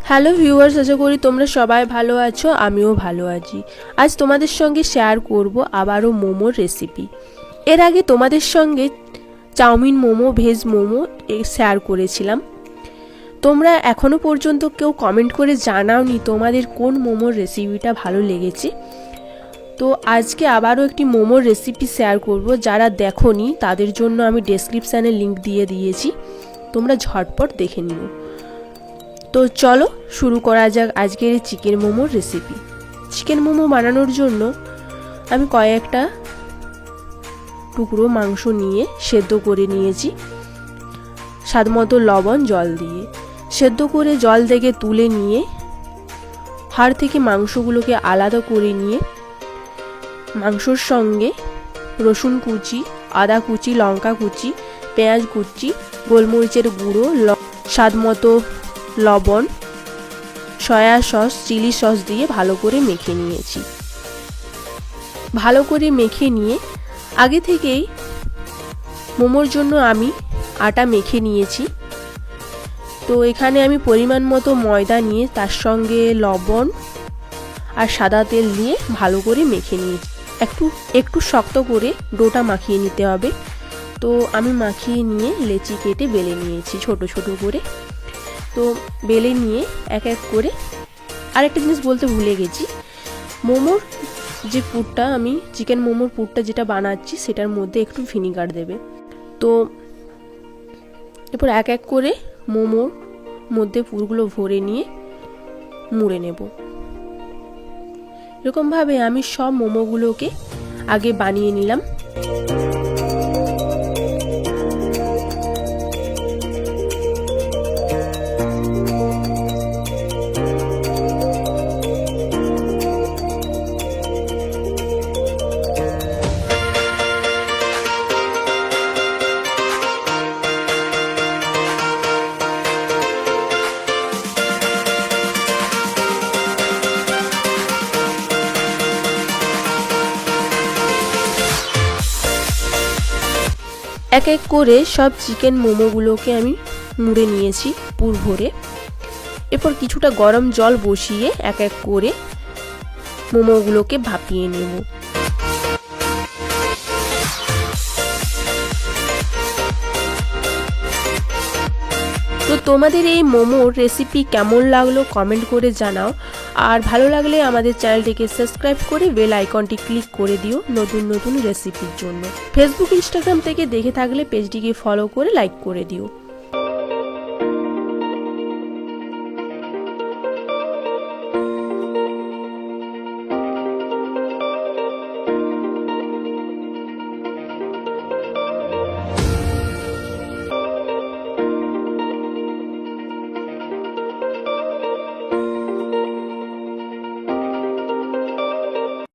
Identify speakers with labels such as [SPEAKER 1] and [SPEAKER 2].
[SPEAKER 1] Hello viewers, আশা করি তোমরা সবাই ভালো আছো, আমিও ভালো আছি। আজ তোমাদের সঙ্গে শেয়ার করব আবারও মোমোর রেসিপি। এর আগে তোমাদের সঙ্গে chow mein momo, veg momo share করেছিলাম। তোমরা এখনও পর্যন্ত কেউ কমেন্ট করে জানাওনি তোমাদের কোন মোমোর রেসিপিটা ভালো লেগেছে। তো আজকে আবারও একটি মোমোর রেসিপি শেয়ার করব। যারা দেখোনি তাদের জন্য আমি ডেসক্রিপশানে লিঙ্ক দিয়ে দিয়েছি, তোমরা ঝটপট দেখে নিও। তো চলো শুরু করা যাক আজকের এই চিকেন মোমোর রেসিপি। চিকেন মোমো বানানোর জন্য আমি কয়েকটা টুকরো মাংস নিয়ে সেদ্ধ করে নিয়েছি, স্বাদমতো লবণ জল দিয়ে। সেদ্ধ করে জল থেকে তুলে নিয়ে হাড় থেকে মাংসগুলোকে আলাদা করে নিয়ে মাংসর সঙ্গে রসুন কুচি, আদা কুচি, লঙ্কা কুচি, পেঁয়াজ কুচি, গোলমরিচের গুঁড়ো, স্বাদমতো লবণ, সয়া সস, চিলি সস দিয়ে ভালো করে মেখে নিয়েছি। ভালো করে মেখে নিয়ে আগে থেকেই মোমোর জন্য আমি আটা মেখে নিয়েছি। তো এখানে আমি পরিমাণ মতো ময়দা নিয়ে তার সঙ্গে লবণ আর সাদা তেল দিয়ে ভালো করে মেখে নিয়েছি। একটু শক্ত করে ডোটা মাখিয়ে নিতে হবে। তো আমি মাখিয়ে নিয়ে লেচি কেটে বেলে নিয়েছি ছোট ছোট করে। তো বেলে নিয়ে এক এক করে আরেকটা জিনিস বলতে ভুলে গেছি, মোমোর যে পুরটা, আমি চিকেন মোমোর পুরটা যেটা বানাচ্ছি সেটার মধ্যে একটু ভিনিগার দেবে। তো এরপর এক এক করে মোমোর মধ্যে পুরগুলো ভরে নিয়ে মুড়ে নেব। এরকমভাবে আমি সব মোমোগুলোকে আগে বানিয়ে নিলাম। এক এক করে সব চিকেন মোমোগুলোকে আমি মুড়ে নিয়েছি পুর ভরে। এরপর কিছুটা গরম জল বসিয়ে এক এক করে মোমোগুলোকে ভাপিয়ে নেব। তো তোমাদের এই মোমোর রেসিপি কেমন লাগলো কমেন্ট করে জানাও। আর ভালো লাগলে আমাদের চ্যানেলটিকে সাবস্ক্রাইব করে বেল আইকনটি ক্লিক করে দিও নতুন নতুন রেসিপির জন্য। ফেসবুক, ইনস্টাগ্রাম থেকে দেখে থাকলে পেজটিকে ফলো করে লাইক করে দিও।